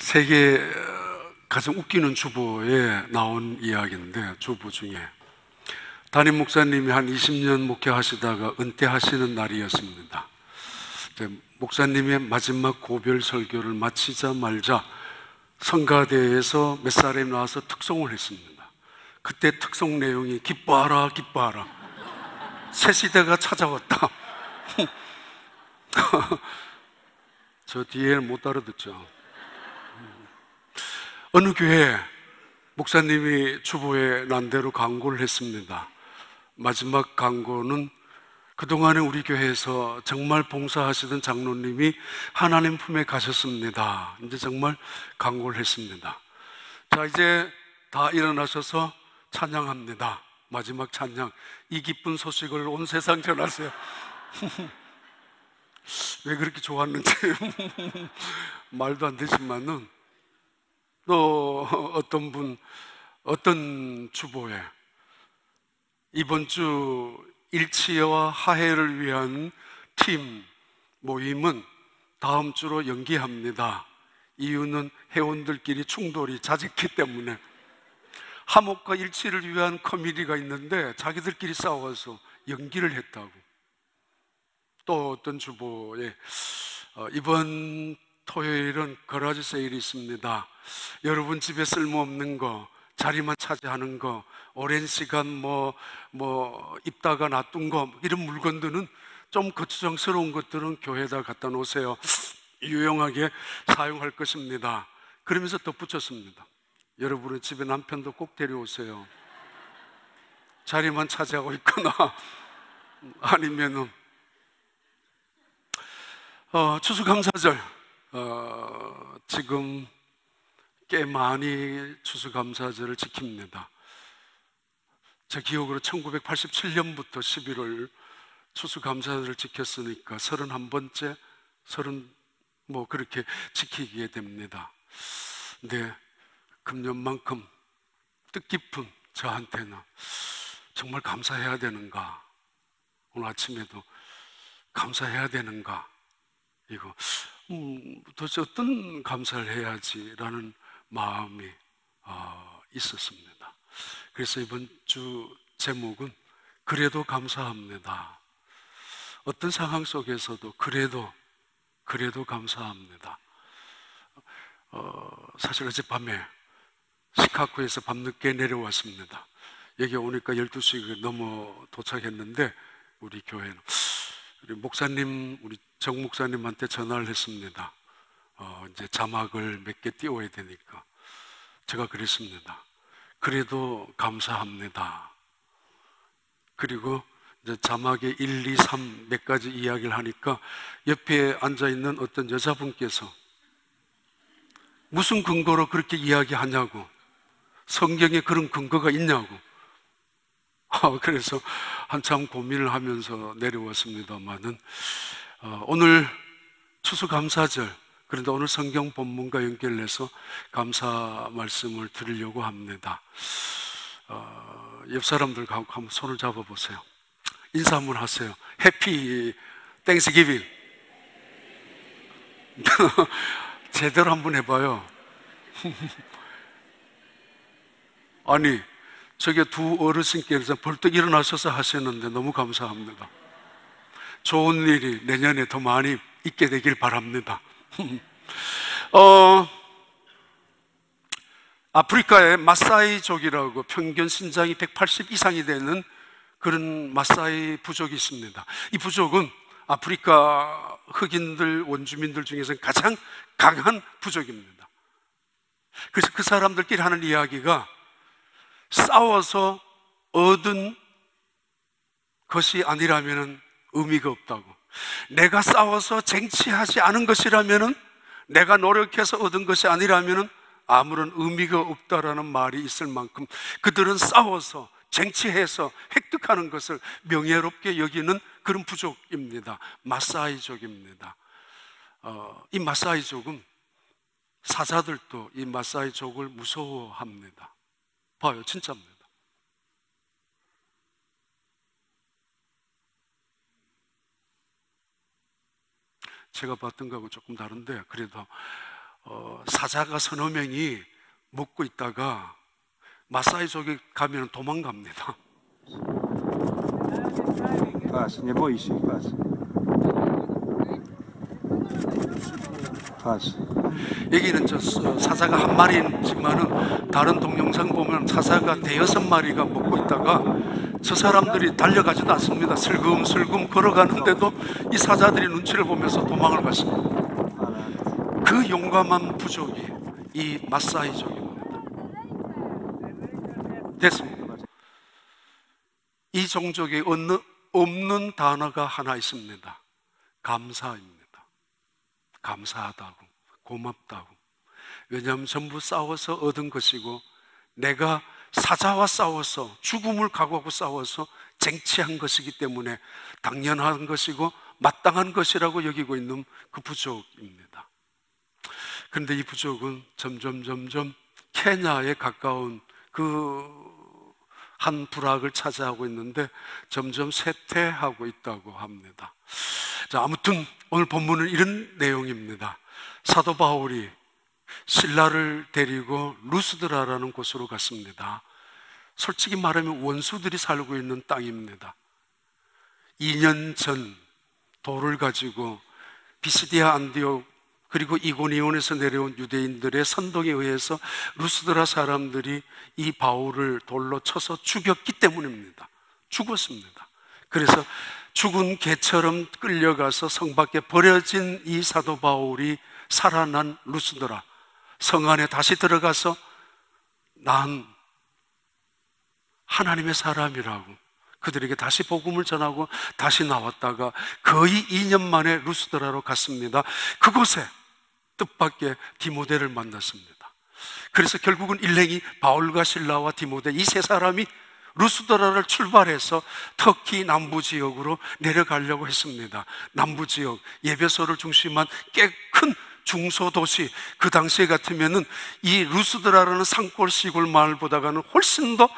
세계 가장 웃기는 주보에 나온 이야기인데, 주보 중에 담임 목사님이 한 20년 목회하시다가 은퇴하시는 날이었습니다. 목사님의 마지막 고별 설교를 마치자마자 성가대에서 몇 사람이 나와서 특송을 했습니다. 그때 특송 내용이 기뻐하라 기뻐하라, 새 시대가 찾아왔다. 저 뒤에는 못 알아듣죠. 어느 교회 목사님이 주보에 난대로 강구를 했습니다. 마지막 강구는 그동안에 우리 교회에서 정말 봉사하시던 장로님이 하나님 품에 가셨습니다. 이제 정말 강구를 했습니다. 자, 이제 다 일어나셔서 찬양합니다. 마지막 찬양, 이 기쁜 소식을 온 세상 전하세요. 왜 그렇게 좋았는지 말도 안 되지만은, 또 어떤 주보에 이번 주 일치와 화해를 위한 팀 모임은 다음 주로 연기합니다. 이유는 회원들끼리 충돌이 잦았기 때문에. 화목과 일치를 위한 커뮤니티가 있는데 자기들끼리 싸워서 연기를 했다고. 또 어떤 주보에 이번 토요일은 거라지 세일이 있습니다. 여러분 집에 쓸모없는 거, 자리만 차지하는 거, 오랜 시간 입다가 놔둔 거, 이런 물건들은 좀 거추장스러운 것들은 교회에다 갖다 놓으세요. 유용하게 사용할 것입니다. 그러면서 덧붙였습니다. 여러분의 집에 남편도 꼭 데려오세요. 자리만 차지하고 있거나 아니면은 추수감사절, 지금 꽤 많이 추수감사절을 지킵니다. 제 기억으로 1987년부터 11월 추수감사절을 지켰으니까 31번째, 그렇게 지키게 됩니다. 근데 금년만큼 뜻깊은 저한테는 정말 감사해야 되는가, 오늘 아침에도 감사해야 되는가, 이거 도대체 어떤 감사를 해야지라는 마음이 있었습니다. 그래서 이번 주 제목은 그래도 감사합니다. 어떤 상황 속에서도 그래도 감사합니다. 사실 어젯밤에 시카고에서 밤늦게 내려왔습니다. 여기 오니까 12시 넘어 도착했는데, 우리 교회는 우리 목사님, 우리 정 목사님한테 전화를 했습니다. 이제 자막을 몇 개 띄워야 되니까. 제가 그랬습니다. 그래도 감사합니다. 그리고 이제 자막에 1, 2, 3 몇 가지 이야기를 하니까 옆에 앉아있는 어떤 여자분께서 무슨 근거로 그렇게 이야기하냐고, 성경에 그런 근거가 있냐고. 그래서 한참 고민을 하면서 내려왔습니다만은, 오늘 추수감사절, 그런데 오늘 성경 본문과 연결해서 감사 말씀을 드리려고 합니다. 옆 사람들과 한번 손을 잡아보세요. 인사 한번 하세요. 해피 땡스기빙. 제대로 한번 해봐요. 아니, 저게 두 어르신께서 벌떡 일어나셔서 하시는데 너무 감사합니다. 좋은 일이 내년에 더 많이 있게 되길 바랍니다. 아프리카의 마사이족이라고 평균 신장이 180 이상이 되는 그런 마사이 부족이 있습니다. 이 부족은 아프리카 흑인들, 원주민들 중에서 가장 강한 부족입니다. 그래서 그 사람들끼리 하는 이야기가 싸워서 얻은 것이 아니라면 의미가 없다고. 내가 싸워서 쟁취하지 않은 것이라면, 내가 노력해서 얻은 것이 아니라면 아무런 의미가 없다라는 말이 있을 만큼 그들은 싸워서 쟁취해서 획득하는 것을 명예롭게 여기는 그런 부족입니다. 마사이족입니다. 이 마사이족은 사자들도 이 마사이족을 무서워합니다. 봐요, 진짜입니다. 제가 봤던 거하고 조금 다른데, 그래도 사자가 서너 명이 먹고 있다가 마사이족에 가면 도망갑니다. Passa, nie boi się, passa. Passa. 여기는 사자가 한 마리지만은 다른 동영상 보면 사자가 대여섯 마리가 먹고 있다가 저 사람들이 달려가지도 않습니다. 슬금슬금 걸어가는데도 이 사자들이 눈치를 보면서 도망을 갔습니다. 그 용감한 부족이 이 마사이족입니다. 됐습니다. 이 종족에 없는 단어가 하나 있습니다. 감사입니다. 감사하다고, 고맙다고. 왜냐하면 전부 싸워서 얻은 것이고, 내가 사자와 싸워서 죽음을 각오하고 싸워서 쟁취한 것이기 때문에 당연한 것이고 마땅한 것이라고 여기고 있는 그 부족입니다. 그런데 이 부족은 점점 케냐에 가까운 그 한 부락을 차지하고 있는데 점점 쇠퇴하고 있다고 합니다. 자, 아무튼 오늘 본문은 이런 내용입니다. 사도 바울이 실라를 데리고 루스드라라는 곳으로 갔습니다. 솔직히 말하면 원수들이 살고 있는 땅입니다. 2년 전 돌을 가지고 비시디아 안디옥 그리고 이고니온에서 내려온 유대인들의 선동에 의해서 루스드라 사람들이 이 바울을 돌로 쳐서 죽였기 때문입니다. 죽었습니다. 그래서 죽은 개처럼 끌려가서 성 밖에 버려진 이 사도 바울이 살아난 루스드라 성 안에 다시 들어가서 난 하나님의 사람이라고 그들에게 다시 복음을 전하고 다시 나왔다가 거의 2년 만에 루스드라로 갔습니다. 그곳에 뜻밖의 디모데를 만났습니다. 그래서 결국은 일행이 바울과 실라와 디모데 이 세 사람이 루스드라를 출발해서 터키 남부 지역으로 내려가려고 했습니다. 남부 지역 예배소를 중심한 꽤 큰 중소도시, 그 당시에 같으면은 이 루스드라라는 산골 시골 마을보다가는 훨씬 더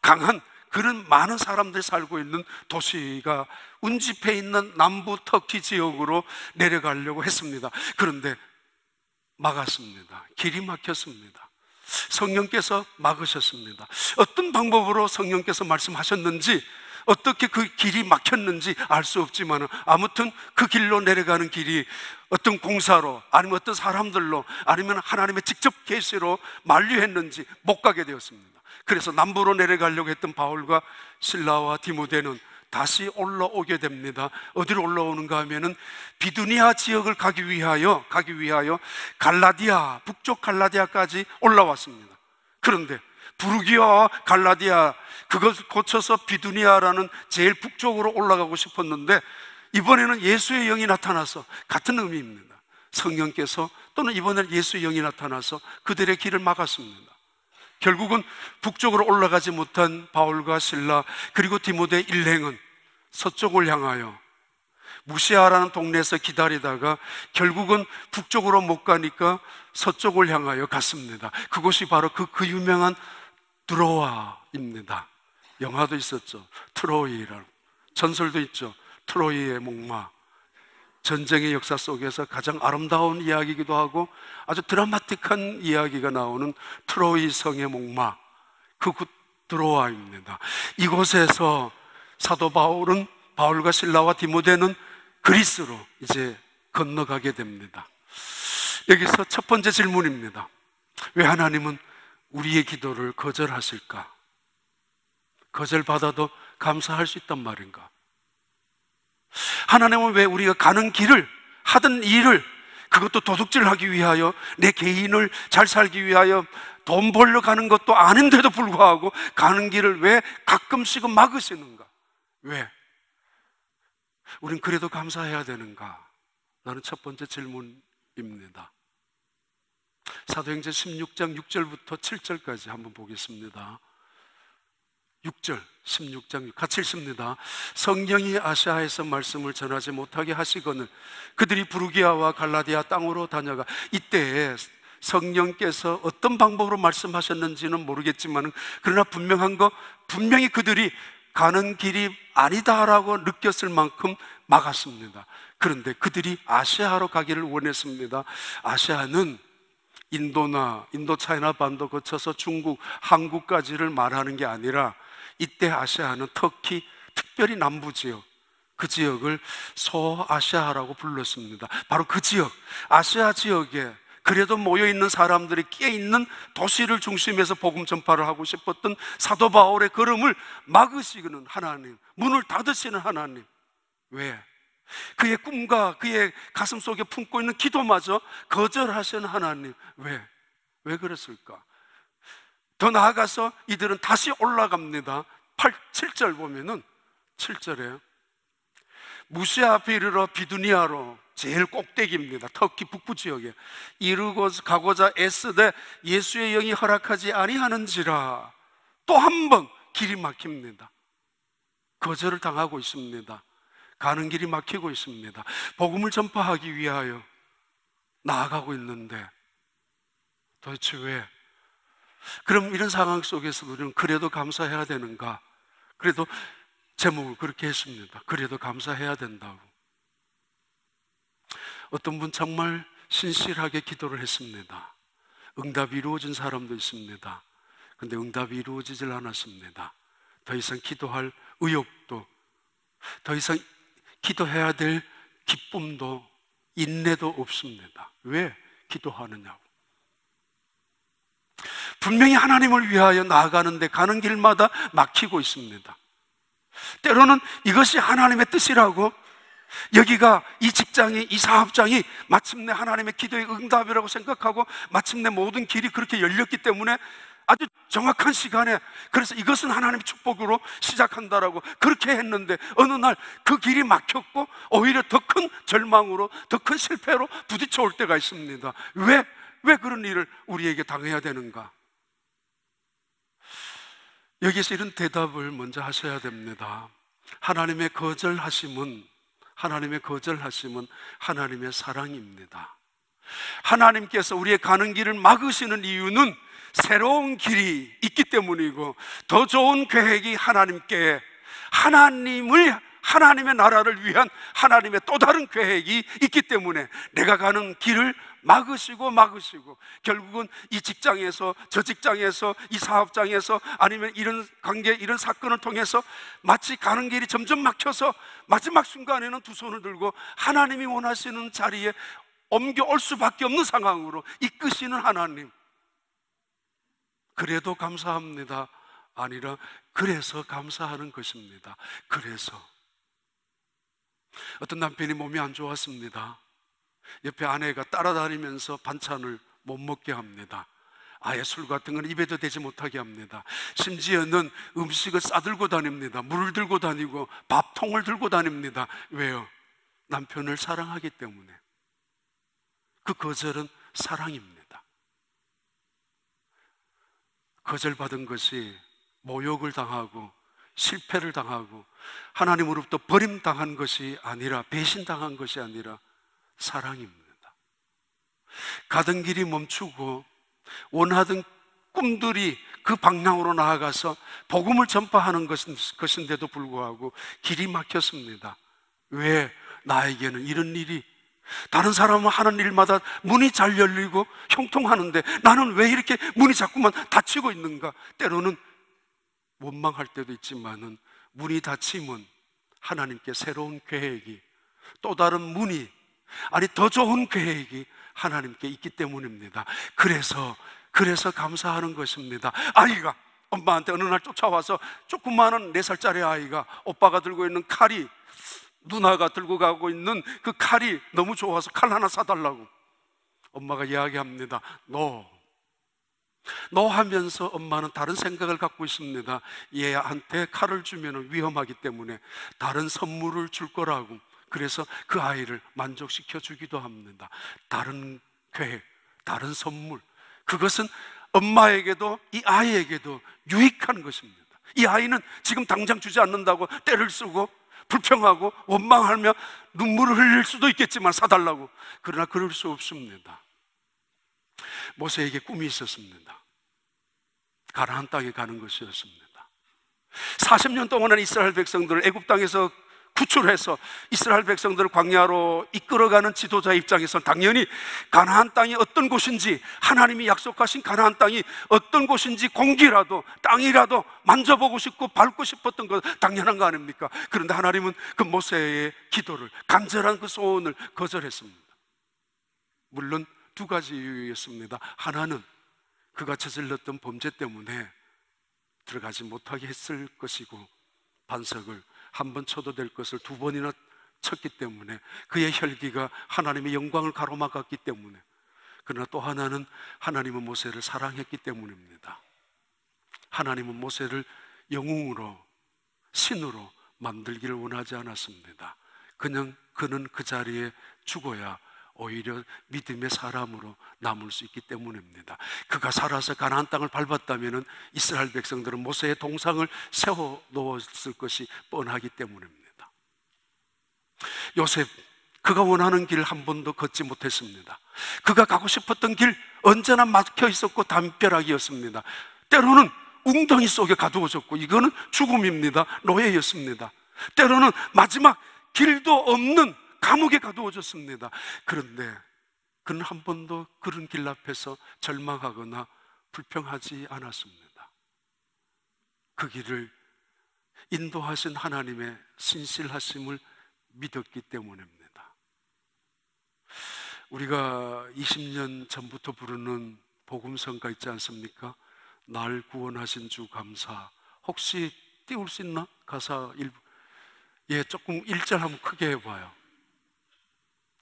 강한 그런 많은 사람들이 살고 있는 도시가 운집해 있는 남부 터키 지역으로 내려가려고 했습니다. 그런데 막았습니다. 길이 막혔습니다. 성령께서 막으셨습니다. 어떤 방법으로 성령께서 말씀하셨는지, 어떻게 그 길이 막혔는지 알 수 없지만 아무튼 그 길로 내려가는 길이 어떤 공사로 아니면 어떤 사람들로 아니면 하나님의 직접 계시로 만류했는지 못 가게 되었습니다. 그래서 남부로 내려가려고 했던 바울과 실라와 디모데는 다시 올라오게 됩니다. 어디로 올라오는가 하면은 비두니아 지역을 가기 위하여 갈라디아, 북쪽 갈라디아까지 올라왔습니다. 그런데 부르기아와 갈라디아 그것을 거쳐서 비두니아라는 제일 북쪽으로 올라가고 싶었는데 이번에는 예수의 영이 나타나서 같은 의미입니다. 성령께서 또는 이번에는 예수의 영이 나타나서 그들의 길을 막았습니다. 결국은 북쪽으로 올라가지 못한 바울과 실라 그리고 디모데 일행은 서쪽을 향하여 무시아라는 동네에서 기다리다가 결국은 북쪽으로 못 가니까 서쪽을 향하여 갔습니다. 그곳이 바로 그 유명한 드로아입니다. 영화도 있었죠. 트로이라는 전설도 있죠. 트로이의 목마. 전쟁의 역사 속에서 가장 아름다운 이야기이기도 하고 아주 드라마틱한 이야기가 나오는 트로이 성의 목마, 그곳 드로아입니다. 이곳에서 사도 바울은 바울과 실라와 디모데는 그리스로 이제 건너가게 됩니다. 여기서 첫 번째 질문입니다. 왜 하나님은 우리의 기도를 거절하실까? 거절받아도 감사할 수 있단 말인가? 하나님은 왜 우리가 가는 길을, 하던 일을, 그것도 도둑질하기 위하여, 내 개인을 잘 살기 위하여 돈 벌러 가는 것도 아닌데도 불구하고 가는 길을 왜 가끔씩은 막으시는가? 왜? 우린 그래도 감사해야 되는가? 라는 첫 번째 질문입니다. 사도행전 16장 6절부터 7절까지 한번 보겠습니다. 6절, 16장 같이 읽습니다. 성령이 아시아에서 말씀을 전하지 못하게 하시거늘 그들이 부르기아와 갈라디아 땅으로 다녀가, 이때에 성령께서 어떤 방법으로 말씀하셨는지는 모르겠지만 그러나 분명한 거, 분명히 그들이 가는 길이 아니다라고 느꼈을 만큼 막았습니다. 그런데 그들이 아시아로 가기를 원했습니다. 아시아는 인도나 인도 차이나 반도 거쳐서 중국, 한국까지를 말하는 게 아니라 이때 아시아는 터키, 특별히 남부 지역, 그 지역을 소아시아라고 불렀습니다. 바로 그 지역, 아시아 지역에 그래도 모여있는 사람들이 끼어있는 도시를 중심에서 복음 전파를 하고 싶었던 사도 바울의 걸음을 막으시는 하나님, 문을 닫으시는 하나님. 왜? 그의 꿈과 그의 가슴 속에 품고 있는 기도마저 거절하시는 하나님. 왜 그랬을까? 더 나아가서 이들은 다시 올라갑니다. 7절 보면은 7절에 무시아 비르러 비두니아로, 제일 꼭대기입니다. 터키 북부 지역에 이르고 가고자 애쓰되 예수의 영이 허락하지 아니하는지라. 또 한 번 길이 막힙니다. 거절을 당하고 있습니다. 가는 길이 막히고 있습니다. 복음을 전파하기 위하여 나아가고 있는데 도대체 왜? 그럼 이런 상황 속에서 우리는 그래도 감사해야 되는가? 그래도 제목을 그렇게 했습니다. 그래도 감사해야 된다고. 어떤 분 정말 신실하게 기도를 했습니다. 응답이 이루어진 사람도 있습니다. 그런데 응답이 이루어지질 않았습니다. 더 이상 기도할 의욕도, 더 이상 기도해야 될 기쁨도 인내도 없습니다. 왜 기도하느냐고. 분명히 하나님을 위하여 나아가는데 가는 길마다 막히고 있습니다. 때로는 이것이 하나님의 뜻이라고, 여기가 이 직장이, 이 사업장이 마침내 하나님의 기도의 응답이라고 생각하고 마침내 모든 길이 그렇게 열렸기 때문에 아주 정확한 시간에, 그래서 이것은 하나님의 축복으로 시작한다라고 그렇게 했는데 어느 날 그 길이 막혔고 오히려 더 큰 절망으로, 더 큰 실패로 부딪혀 올 때가 있습니다. 왜 그런 일을 우리에게 당해야 되는가? 여기서 이런 대답을 먼저 하셔야 됩니다. 하나님의 거절하심은 하나님의 사랑입니다. 하나님께서 우리의 가는 길을 막으시는 이유는 새로운 길이 있기 때문이고, 더 좋은 계획이 하나님의 나라를 위한 하나님의 또 다른 계획이 있기 때문에 내가 가는 길을 막으시고 결국은 이 직장에서, 저 직장에서, 이 사업장에서, 아니면 이런 관계, 이런 사건을 통해서 마치 가는 길이 점점 막혀서 마지막 순간에는 두 손을 들고 하나님이 원하시는 자리에 옮겨올 수밖에 없는 상황으로 이끄시는 하나님. 그래도 감사합니다 아니라 그래서 감사하는 것입니다. 그래서 어떤 남편이 몸이 안 좋았습니다. 옆에 아내가 따라다니면서 반찬을 못 먹게 합니다. 아예 술 같은 건 입에도 대지 못하게 합니다. 심지어는 음식을 싸들고 다닙니다. 물을 들고 다니고 밥통을 들고 다닙니다. 왜요? 남편을 사랑하기 때문에. 그 거절은 사랑입니다. 거절받은 것이 모욕을 당하고 실패를 당하고 하나님으로부터 버림당한 것이 아니라, 배신당한 것이 아니라 사랑입니다. 가던 길이 멈추고 원하던 꿈들이 그 방향으로 나아가서 복음을 전파하는 것인데도 불구하고 길이 막혔습니다. 왜 나에게는 이런 일이, 다른 사람은 하는 일마다 문이 잘 열리고 형통하는데 나는 왜 이렇게 문이 자꾸만 닫히고 있는가? 때로는 원망할 때도 있지만은 문이 닫히면 하나님께 새로운 계획이, 또 다른 문이, 아니 더 좋은 계획이 하나님께 있기 때문입니다. 그래서 감사하는 것입니다. 아이가 엄마한테 어느 날 쫓아와서, 조그마한 4살짜리 아이가 오빠가 들고 있는 칼이, 누나가 들고 가고 있는 그 칼이 너무 좋아서 칼 하나 사달라고 엄마가 이야기합니다. 너 하면서 엄마는 다른 생각을 갖고 있습니다. 얘한테 칼을 주면 위험하기 때문에 다른 선물을 줄 거라고. 그래서 그 아이를 만족시켜 주기도 합니다. 다른 계획, 다른 선물, 그것은 엄마에게도 이 아이에게도 유익한 것입니다. 이 아이는 지금 당장 주지 않는다고 떼를 쓰고 불평하고 원망하며 눈물을 흘릴 수도 있겠지만 사달라고. 그러나 그럴 수 없습니다. 모세에게 꿈이 있었습니다. 가나안 땅에 가는 것이었습니다. 40년 동안은 이스라엘 백성들을 애굽 땅에서 구출해서 이스라엘 백성들을 광야로 이끌어가는 지도자 입장에서는 당연히 가나안 땅이 어떤 곳인지, 하나님이 약속하신 가나안 땅이 어떤 곳인지 공기라도 땅이라도 만져보고 싶고 밟고 싶었던 것 당연한 거 아닙니까? 그런데 하나님은 그 모세의 기도를, 간절한 그 소원을 거절했습니다. 물론 두 가지 이유였습니다. 하나는 그가 저질렀던 범죄 때문에 들어가지 못하게 했을 것이고, 반석을 한 번 쳐도 될 것을 두 번이나 쳤기 때문에 그의 혈기가 하나님의 영광을 가로막았기 때문에, 그러나 또 하나는 하나님은 모세를 사랑했기 때문입니다. 하나님은 모세를 영웅으로, 신으로 만들기를 원하지 않았습니다. 그는 그 자리에 죽어야 오히려 믿음의 사람으로 남을 수 있기 때문입니다. 그가 살아서 가나안 땅을 밟았다면 이스라엘 백성들은 모세의 동상을 세워 놓았을 것이 뻔하기 때문입니다. 요셉, 그가 원하는 길 한 번도 걷지 못했습니다. 그가 가고 싶었던 길 언제나 막혀 있었고 담벼락이었습니다. 때로는 웅덩이 속에 가두어졌고, 이거는 죽음입니다. 노예였습니다. 때로는 마지막 길도 없는 감옥에 가두어졌습니다. 그런데 그는 한 번도 그런 길 앞에서 절망하거나 불평하지 않았습니다. 그 길을 인도하신 하나님의 신실하심을 믿었기 때문입니다. 우리가 20년 전부터 부르는 복음성가 있지 않습니까? 날 구원하신 주 감사. 혹시 띄울 수 있나? 가사 일부. 예, 조금 1절 한번 크게 해봐요.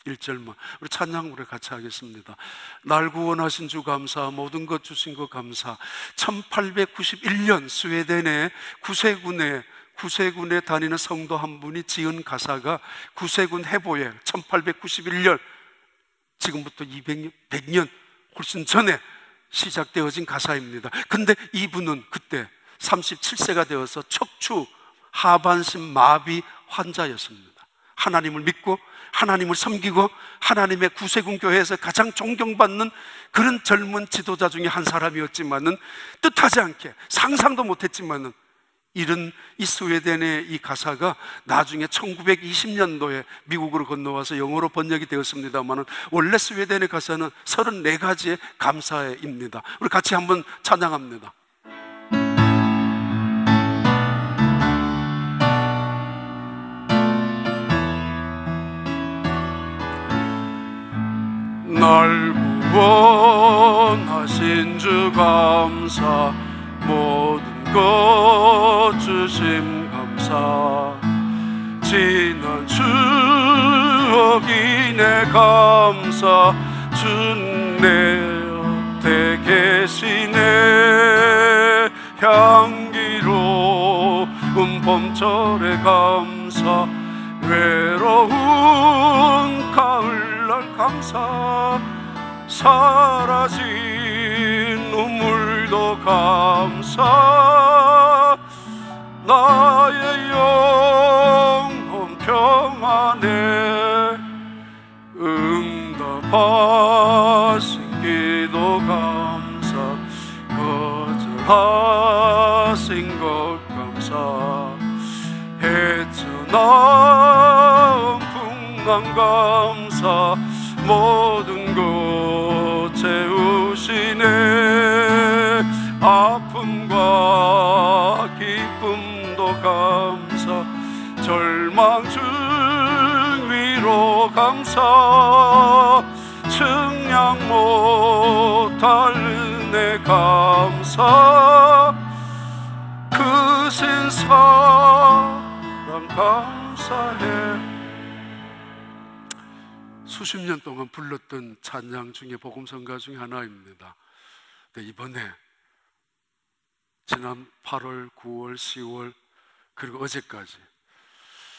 1절만. 우리 찬양 우리 같이 하겠습니다. 날 구원하신 주 감사, 모든 것 주신 것 감사. 1891년 스웨덴의 구세군에 다니는 성도 한 분이 지은 가사가 구세군 해보에 1891년, 지금부터 100년 훨씬 전에 시작되어진 가사입니다. 근데 이분은 그때 37세가 되어서 척추 하반신 마비 환자였습니다. 하나님을 믿고 하나님을 섬기고 하나님의 구세군 교회에서 가장 존경받는 그런 젊은 지도자 중에 한 사람이었지만은, 뜻하지 않게 상상도 못했지만은 이런 이 스웨덴의 이 가사가 나중에 1920년도에 미국으로 건너와서 영어로 번역이 되었습니다만은, 원래 스웨덴의 가사는 34가지의 감사입니다. 우리 같이 한번 찬양합니다. 날 구원하신 주 감사, 모든 것 주심 감사. 지난 추억이 내 감사. 주 내 곁에 계시네. 향기로운 봄철의 감사. 외로운 가을날 감사. 사라진 눈물도 감사. 나의 영혼 평안에 응답하신 기도 감사. 거절하신 것 감사. 헤쳐나온 풍랑 감사. 모든 것 채우시네. 아픔과 기쁨도 감사. 절망 중 위로 감사. 측량 못할 은혜 감사. 크신 사랑 감사해. 수십 년 동안 불렀던 찬양 중에 복음성가 중에 하나입니다. 근데 이번에 지난 8월, 9월, 10월 그리고 어제까지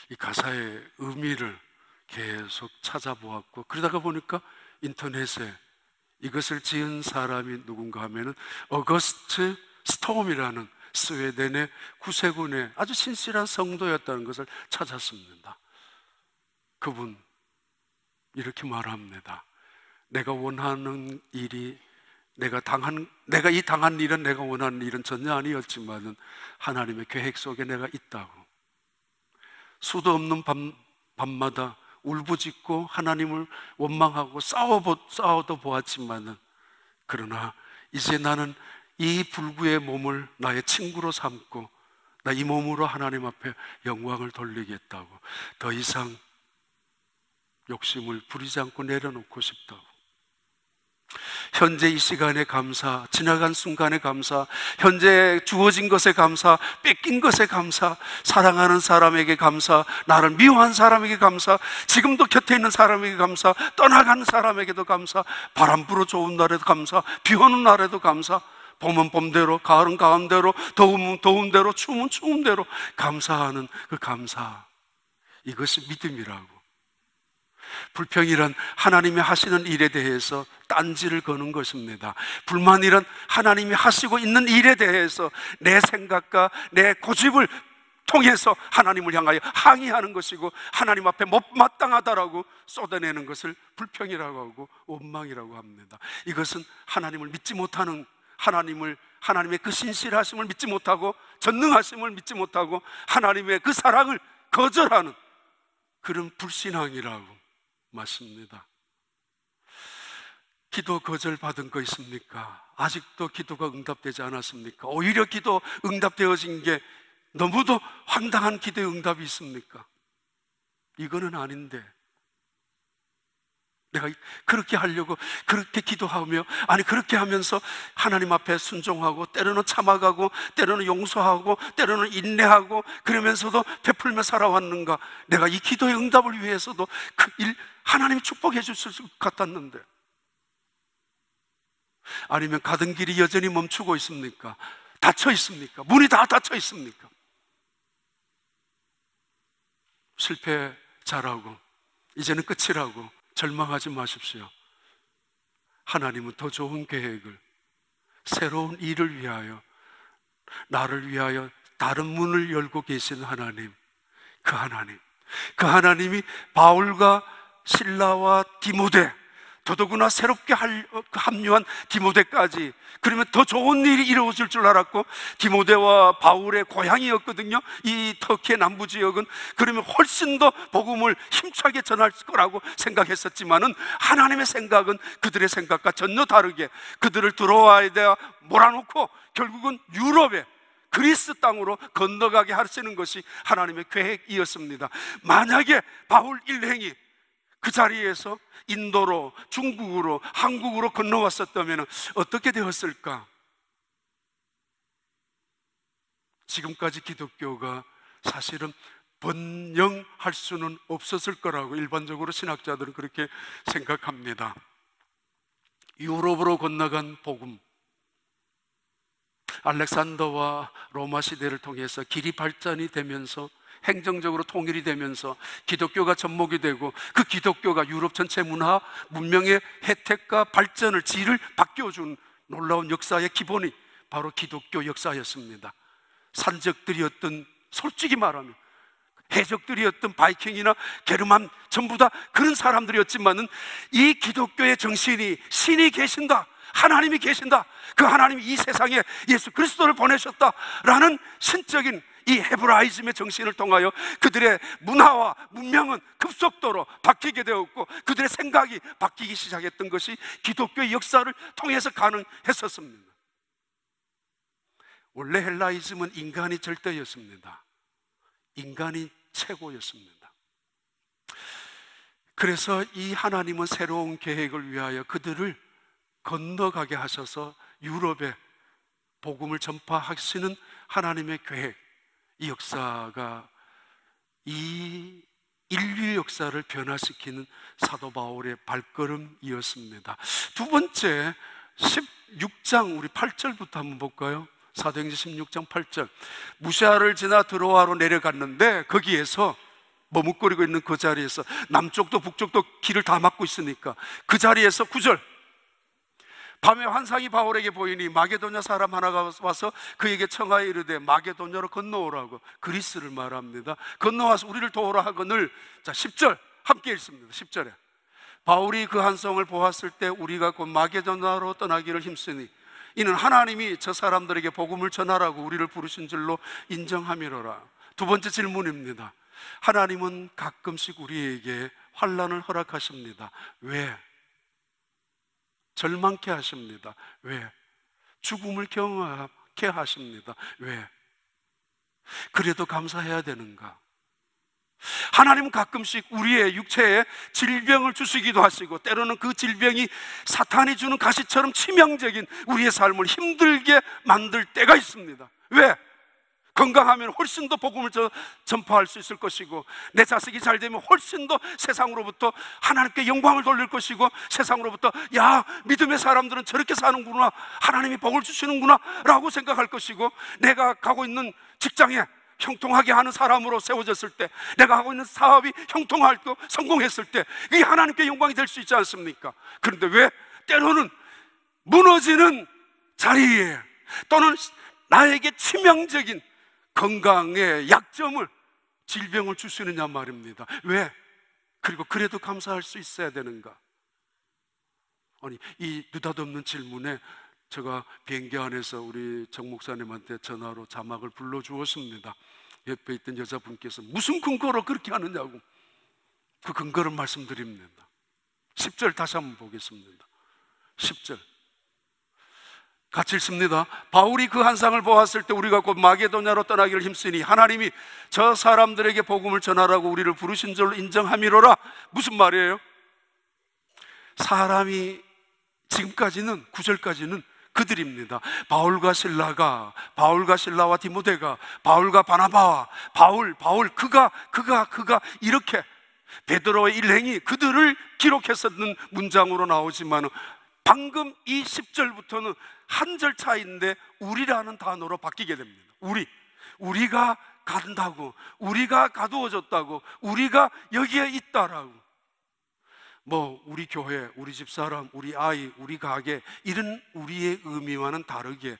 이 가사의 의미를 계속 찾아보았고, 그러다가 보니까 인터넷에 이것을 지은 사람이 누군가 하면은 어거스트 스톰이라는 스웨덴의 구세군의 아주 신실한 성도였다는 것을 찾았습니다. 그분 이렇게 말합니다. 내가 원하는 일이, 내가 이 당한 일은 내가 원하는 일은 전혀 아니었지만은 하나님의 계획 속에 내가 있다고. 수도 없는 밤마다 울부짖고 하나님을 원망하고 싸워도 보았지만은, 그러나 이제 나는 이 불구의 몸을 나의 친구로 삼고 나 이 몸으로 하나님 앞에 영광을 돌리겠다고, 더 이상 욕심을 부리지 않고 내려놓고 싶다고. 현재 이 시간에 감사, 지나간 순간에 감사, 현재 주어진 것에 감사, 뺏긴 것에 감사, 사랑하는 사람에게 감사, 나를 미워한 사람에게 감사, 지금도 곁에 있는 사람에게 감사, 떠나가는 사람에게도 감사, 바람 불어 좋은 날에도 감사, 비 오는 날에도 감사, 봄은 봄대로, 가을은 가을대로, 더우면 더운대로, 추우면 추운대로 감사하는 그 감사, 이것이 믿음이라고. 불평이란 하나님이 하시는 일에 대해서 딴지를 거는 것입니다. 불만이란 하나님이 하시고 있는 일에 대해서 내 생각과 내 고집을 통해서 하나님을 향하여 항의하는 것이고, 하나님 앞에 못마땅하다라고 쏟아내는 것을 불평이라고 하고 원망이라고 합니다. 이것은 하나님을 믿지 못하는, 하나님의 그 신실하심을 믿지 못하고, 전능하심을 믿지 못하고, 하나님의 그 사랑을 거절하는 그런 불신앙이라고 맞습니다. 기도 거절받은 거 있습니까? 아직도 기도가 응답되지 않았습니까? 오히려 기도 응답되어진 게 너무도 황당한 기도의 응답이 있습니까? 이거는 아닌데 내가 그렇게 하려고 그렇게 기도하며, 아니 그렇게 하면서 하나님 앞에 순종하고, 때로는 참아가고, 때로는 용서하고, 때로는 인내하고, 그러면서도 베풀며 살아왔는가? 내가 이 기도의 응답을 위해서도 그 일 하나님이 축복해 주실 것 같았는데, 아니면 가던 길이 여전히 멈추고 있습니까? 닫혀 있습니까? 문이 다 닫혀 있습니까? 실패자라고, 이제는 끝이라고 절망하지 마십시오. 하나님은 더 좋은 계획을, 새로운 일을 위하여, 나를 위하여 다른 문을 열고 계신 하나님, 그 하나님이 바울과 실라와 디모데, 더더구나 새롭게 합류한 디모데까지, 그러면 더 좋은 일이 이루어질 줄 알았고, 디모데와 바울의 고향이었거든요, 이 터키의 남부 지역은. 그러면 훨씬 더 복음을 힘차게 전할 거라고 생각했었지만은, 하나님의 생각은 그들의 생각과 전혀 다르게 그들을 들어와야 돼 몰아놓고 결국은 유럽에, 그리스 땅으로 건너가게 하시는 것이 하나님의 계획이었습니다. 만약에 바울 일행이 그 자리에서 인도로, 중국으로, 한국으로 건너왔었다면 어떻게 되었을까? 지금까지 기독교가 사실은 번영할 수는 없었을 거라고 일반적으로 신학자들은 그렇게 생각합니다. 유럽으로 건너간 복음, 알렉산더와 로마 시대를 통해서 길이 발전이 되면서, 행정적으로 통일이 되면서 기독교가 접목이 되고, 그 기독교가 유럽 전체 문화, 문명의 혜택과 발전을, 질을 바뀌어준 놀라운 역사의 기본이 바로 기독교 역사였습니다. 산적들이었던, 솔직히 말하면 해적들이었던 바이킹이나 게르만, 전부 다 그런 사람들이었지만은, 이 기독교의 정신이 신이 계신다, 하나님이 계신다, 그 하나님이 이 세상에 예수 그리스도를 보내셨다라는 신적인 이 헤브라이즘의 정신을 통하여 그들의 문화와 문명은 급속도로 바뀌게 되었고, 그들의 생각이 바뀌기 시작했던 것이 기독교의 역사를 통해서 가능했었습니다. 원래 헬라이즘은 인간이 절대였습니다. 인간이 최고였습니다. 그래서 이 하나님은 새로운 계획을 위하여 그들을 건너가게 하셔서 유럽에 복음을 전파하시는 하나님의 계획, 이 역사가 이 인류 역사를 변화시키는 사도 바울의 발걸음이었습니다. 두 번째, 16장 우리 8절부터 한번 볼까요? 사도행전 16장 8절. 무시아를 지나 드로아로 내려갔는데, 거기에서 머뭇거리고 있는 그 자리에서, 남쪽도 북쪽도 길을 다 막고 있으니까 그 자리에서 9절, 밤에 환상이 바울에게 보이니 마게도냐 사람 하나가 와서 그에게 청하여 이르되 마게도냐로 건너오라고, 그리스를 말합니다. 건너와서 우리를 도우라 하거늘. 자, 10절 함께 읽습니다. 10절에 바울이 그 한성을 보았을 때 우리가 곧 마게도냐로 떠나기를 힘쓰니 이는 하나님이 저 사람들에게 복음을 전하라고 우리를 부르신 줄로 인정함이로라. 두 번째 질문입니다. 하나님은 가끔씩 우리에게 환난을 허락하십니다. 왜? 절망케 하십니다. 왜? 죽음을 경험하게 하십니다. 왜? 그래도 감사해야 되는가? 하나님은 가끔씩 우리의 육체에 질병을 주시기도 하시고, 때로는 그 질병이 사탄이 주는 가시처럼 치명적인 우리의 삶을 힘들게 만들 때가 있습니다. 왜? 건강하면 훨씬 더 복음을 전파할 수 있을 것이고, 내 자식이 잘 되면 훨씬 더 세상으로부터 하나님께 영광을 돌릴 것이고, 세상으로부터 야, 믿음의 사람들은 저렇게 사는구나, 하나님이 복을 주시는구나 라고 생각할 것이고, 내가 가고 있는 직장에 형통하게 하는 사람으로 세워졌을 때, 내가 하고 있는 사업이 형통하고 성공했을 때, 이게 하나님께 영광이 될 수 있지 않습니까? 그런데 왜 때로는 무너지는 자리에, 또는 나에게 치명적인 건강의 약점을, 질병을 주시느냐 말입니다. 왜? 그리고 그래도 감사할 수 있어야 되는가? 아니, 이 느닷없는 질문에 제가 비행기 안에서 우리 정 목사님한테 전화로 자막을 불러주었습니다. 옆에 있던 여자분께서 무슨 근거로 그렇게 하느냐고, 그 근거를 말씀드립니다. 10절 다시 한번 보겠습니다. 10절 같이 읽습니다. 바울이 그 환상을 보았을 때 우리가 곧 마게도냐로 떠나기를 힘쓰니 하나님이 저 사람들에게 복음을 전하라고 우리를 부르신 줄로 인정함이로라. 무슨 말이에요? 사람이 지금까지는 9절까지는 그들입니다. 바울과 신라와 디모데가, 바울과 바나바와 바울 그가 이렇게 베드로의 일행이 그들을 기록했었는 문장으로 나오지만, 방금 이 10절부터는 한 절 차이인데 우리라는 단어로 바뀌게 됩니다. 우리가 간다고, 우리가 가두어졌다고, 우리가 여기에 있다라고. 우리 교회, 우리 집사람, 우리 아이, 우리 가게, 이런 우리의 의미와는 다르게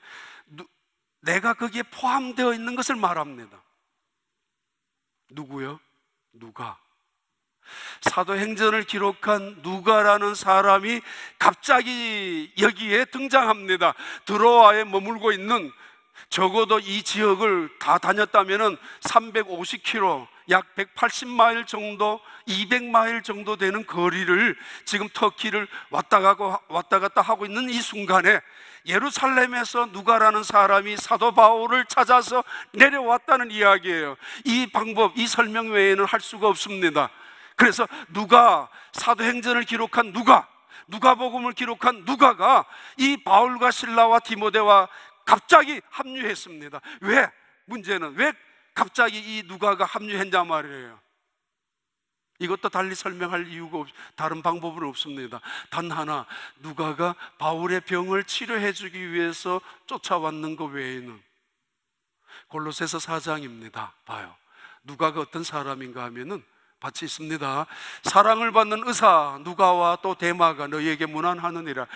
내가 거기에 포함되어 있는 것을 말합니다. 누구요? 누가? 사도행전을 기록한 누가라는 사람이 갑자기 여기에 등장합니다. 드로아에 머물고 있는, 적어도 이 지역을 다 다녔다면 350km, 약 180마일 정도, 200마일 정도 되는 거리를 지금 터키를 왔다 갔다 하고 있는 이 순간에 예루살렘에서 누가라는 사람이 사도 바울을 찾아서 내려왔다는 이야기예요. 이 방법, 이 설명 외에는 할 수가 없습니다. 그래서 사도행전을 기록한 누가복음을 기록한 누가가 이 바울과 신라와 디모데와 갑자기 합류했습니다. 왜? 문제는 왜 갑자기 이 누가가 합류했냐 말이에요. 이것도 달리 설명할 이유가 다른 방법은 없습니다. 단 하나, 누가가 바울의 병을 치료해 주기 위해서 쫓아왔는 것 외에는. 골로새서 4장입니다. 봐요. 누가가 어떤 사람인가 하면은 같이 있습니다. 사랑을 받는 의사 누가와 또 데마가 너희에게 문안하느니라.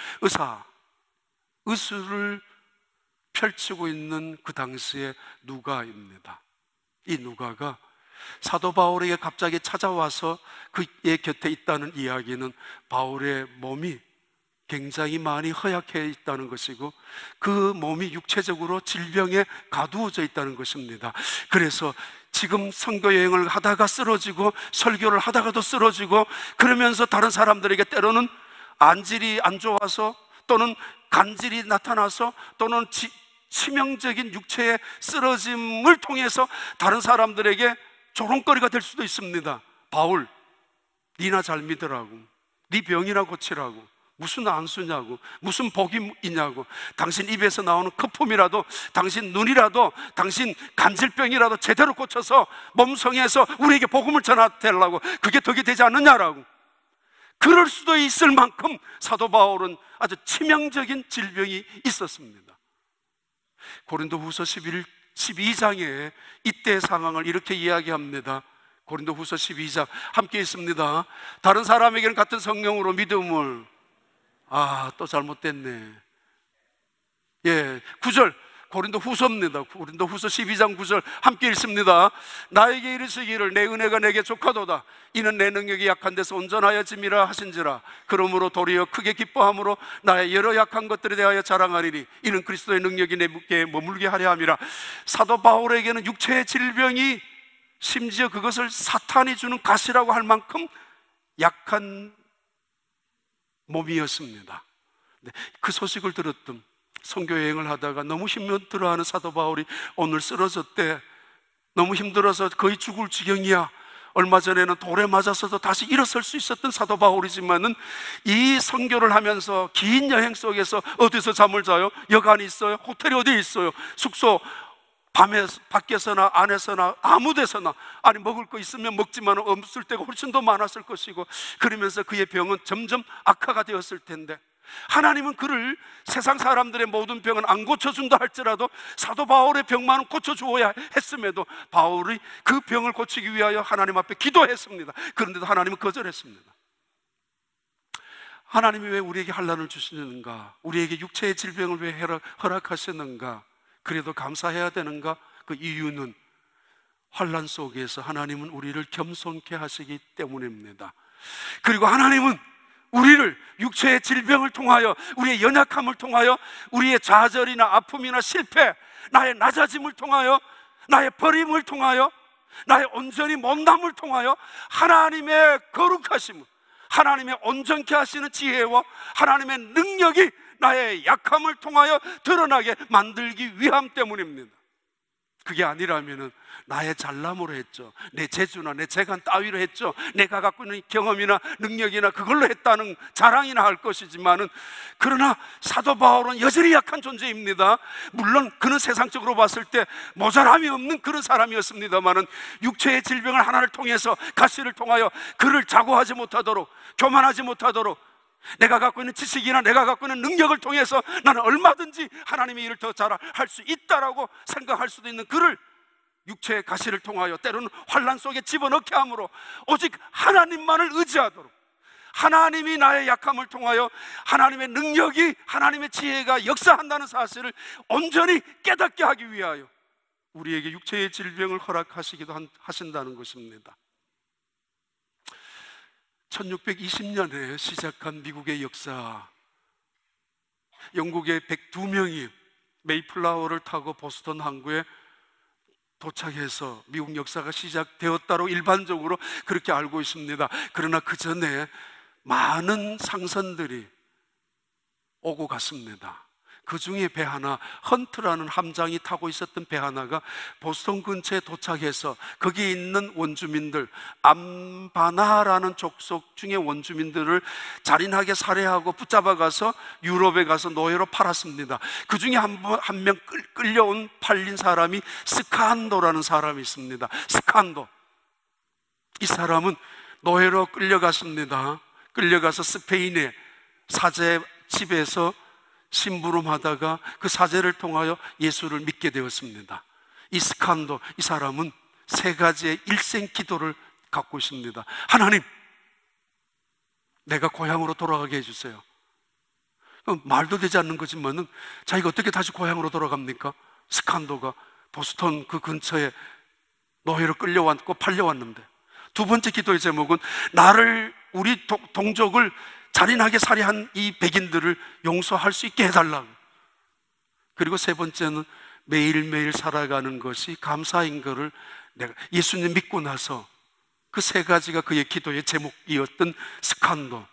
의술을 펼치고 있는 그 당시의 누가입니다. 이 누가가 사도 바울에게 갑자기 찾아와서 그의 곁에 있다는 이야기는 바울의 몸이 굉장히 많이 허약해 있다는 것이고, 그 몸이 육체적으로 질병에 가두어져 있다는 것입니다. 그래서 지금 선교 여행을 하다가 쓰러지고, 설교를 하다가도 쓰러지고, 그러면서 다른 사람들에게 때로는 안질이 안 좋아서, 또는 간질이 나타나서, 또는 치명적인 육체의 쓰러짐을 통해서 다른 사람들에게 조롱거리가 될 수도 있습니다. 바울, 니나 잘 믿으라고, 네 병이나 고치라고, 무슨 안수냐고, 무슨 복이 있냐고, 당신 입에서 나오는 거품이라도, 당신 눈이라도, 당신 간질병이라도 제대로 고쳐서 몸성에서 우리에게 복음을 전하달라고, 그게 덕이 되지 않느냐라고. 그럴 수도 있을 만큼 사도 바울은 아주 치명적인 질병이 있었습니다. 고린도후서 12장에 이때의 상황을 이렇게 이야기합니다. 고린도후서 12장 함께 있습니다. 다른 사람에게는 같은 성령으로 믿음을, 또 잘못됐네. 9절 고린도후서입니다. 고린도후서 12장 9절 함께 읽습니다. 나에게 이르시기를 내 은혜가 내게 족하도다. 이는 내 능력이 약한 데서 온전하여 짐이라 하신지라. 그러므로 도리어 크게 기뻐함으로 나의 여러 약한 것들에 대하여 자랑하리니 이는 그리스도의 능력이 내게 머물게 하려 함이라. 사도 바울에게는 육체의 질병이 심지어 그것을 사탄이 주는 가시라고 할 만큼 약한 몸이었습니다. 그 소식을 들었던 선교 여행을 하다가 너무 힘들어하는 사도 바울이 오늘 쓰러졌대. 너무 힘들어서 거의 죽을 지경이야. 얼마 전에는 돌에 맞아서도 다시 일어설 수 있었던 사도 바울이지만은 이 선교를 하면서 긴 여행 속에서 어디서 잠을 자요? 여관이 있어요? 호텔이 어디에 있어요? 숙소 밤에 밖에서나 안에서나 아무 데서나, 아니 먹을 거 있으면 먹지만 없을 때가 훨씬 더 많았을 것이고, 그러면서 그의 병은 점점 악화가 되었을 텐데, 하나님은 그를 세상 사람들의 모든 병은 안 고쳐준다 할지라도 사도 바울의 병만은 고쳐주어야 했음에도 바울이 그 병을 고치기 위하여 하나님 앞에 기도했습니다. 그런데도 하나님은 거절했습니다. 하나님이 왜 우리에게 환난을 주시는가? 우리에게 육체의 질병을 왜 허락하시는가? 그래도 감사해야 되는가? 그 이유는 환난 속에서 하나님은 우리를 겸손케 하시기 때문입니다. 그리고 하나님은 우리를 육체의 질병을 통하여, 우리의 연약함을 통하여, 우리의 좌절이나 아픔이나 실패, 나의 낮아짐을 통하여, 나의 버림을 통하여, 나의 온전히 못남을 통하여 하나님의 거룩하심을, 하나님의 온전케 하시는 지혜와 하나님의 능력이 나의 약함을 통하여 드러나게 만들기 위함 때문입니다. 그게 아니라면은 나의 잘남으로 했죠, 내 재주나 내 재간 따위로 했죠, 내가 갖고 있는 경험이나 능력이나 그걸로 했다는 자랑이나 할 것이지만은, 그러나 사도 바울은 여전히 약한 존재입니다. 물론 그는 세상적으로 봤을 때 모자람이 없는 그런 사람이었습니다만은, 육체의 질병을 하나를 통해서, 가시를 통하여 그를 자고하지 못하도록, 교만하지 못하도록, 내가 갖고 있는 지식이나 내가 갖고 있는 능력을 통해서 나는 얼마든지 하나님의 일을 더 잘 할 수 있다라고 생각할 수도 있는 그를 육체의 가시를 통하여 때로는 환난 속에 집어넣게 함으로 오직 하나님만을 의지하도록, 하나님이 나의 약함을 통하여 하나님의 능력이, 하나님의 지혜가 역사한다는 사실을 온전히 깨닫게 하기 위하여 우리에게 육체의 질병을 허락하시기도 하신다는 것입니다. 1620년에 시작한 미국의 역사, 영국의 102명이 메이플라워를 타고 보스턴 항구에 도착해서 미국 역사가 시작되었다고 일반적으로 그렇게 알고 있습니다. 그러나 그 전에 많은 상선들이 오고 갔습니다. 그 중에 배 하나, 헌트라는 함장이 타고 있었던 배 하나가 보스턴 근처에 도착해서 거기 있는 원주민들, 암바나라는 족속 중에 원주민들을 잔인하게 살해하고 붙잡아가서 유럽에 가서 노예로 팔았습니다. 그 중에 한 명 끌려온 팔린 사람이 스칸도라는 사람이 있습니다. 스칸도, 이 사람은 노예로 끌려갔습니다. 끌려가서 스페인의 사제 집에서 심부름하다가 그 사제를 통하여 예수를 믿게 되었습니다. 이 스칸도, 이 사람은 세 가지의 일생 기도를 갖고 있습니다. 하나님, 내가 고향으로 돌아가게 해주세요. 말도 되지 않는 거지만은 자기가 어떻게 다시 고향으로 돌아갑니까? 스칸도가 보스턴 그 근처에 노예로 끌려왔고 팔려왔는데, 두 번째 기도의 제목은 나를, 우리 동족을 잔인하게 살해한 이 백인들을 용서할 수 있게 해달라고. 그리고 세 번째는 매일매일 살아가는 것이 감사인 것을 내가 예수님 믿고 나서, 그 세 가지가 그의 기도의 제목이었던 스칸도.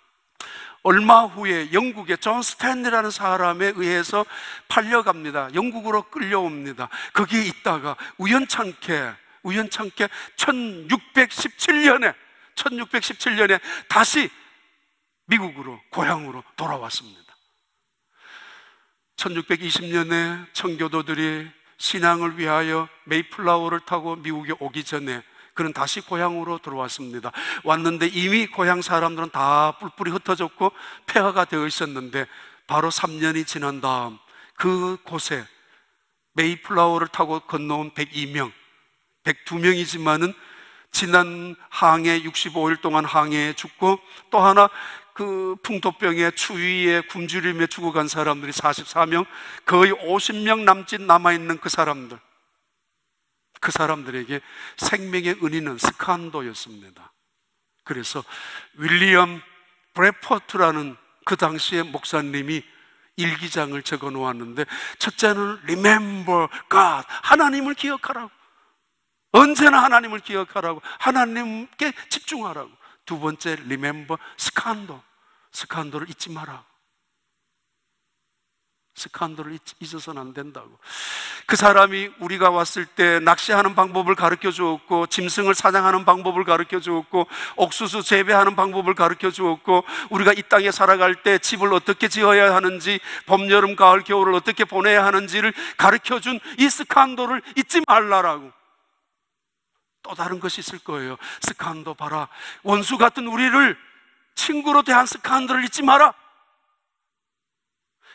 얼마 후에 영국의 존 스탠리라는 사람에 의해서 팔려갑니다. 영국으로 끌려옵니다. 거기에 있다가 우연찮게 1617년에 다시 미국으로, 고향으로 돌아왔습니다. 1620년에 청교도들이 신앙을 위하여 메이플라워를 타고 미국에 오기 전에 그는 다시 고향으로 들어왔습니다. 왔는데 이미 고향 사람들은 다 뿔뿔이 흩어졌고 폐허가 되어 있었는데, 바로 3년이 지난 다음 그곳에 메이플라워를 타고 건너온 102명이지만은 지난 항해 65일 동안 항해에 죽고, 또 하나 그 풍토병에, 추위에, 굶주림에 죽어간 사람들이 44명, 거의 50명 남짓 남아있는 그 사람들에게 생명의 은인은 스칸도였습니다. 그래서 윌리엄 브래포트라는 그 당시의 목사님이 일기장을 적어 놓았는데, 첫째는 Remember God, 하나님을 기억하라고. 언제나 하나님을 기억하라고, 하나님께 집중하라고. 두 번째, remember 스칸도를 잊지 마라. 스칸도를 잊어서는 안 된다고. 그 사람이 우리가 왔을 때 낚시하는 방법을 가르쳐 주었고, 짐승을 사냥하는 방법을 가르쳐 주었고, 옥수수 재배하는 방법을 가르쳐 주었고, 우리가 이 땅에 살아갈 때 집을 어떻게 지어야 하는지, 봄, 여름, 가을, 겨울을 어떻게 보내야 하는지를 가르쳐 준 이 스칸도를 잊지 말라라고. 또 다른 것이 있을 거예요. 스칸도 봐라. 원수 같은 우리를 친구로 대한 스칸도를 잊지 마라.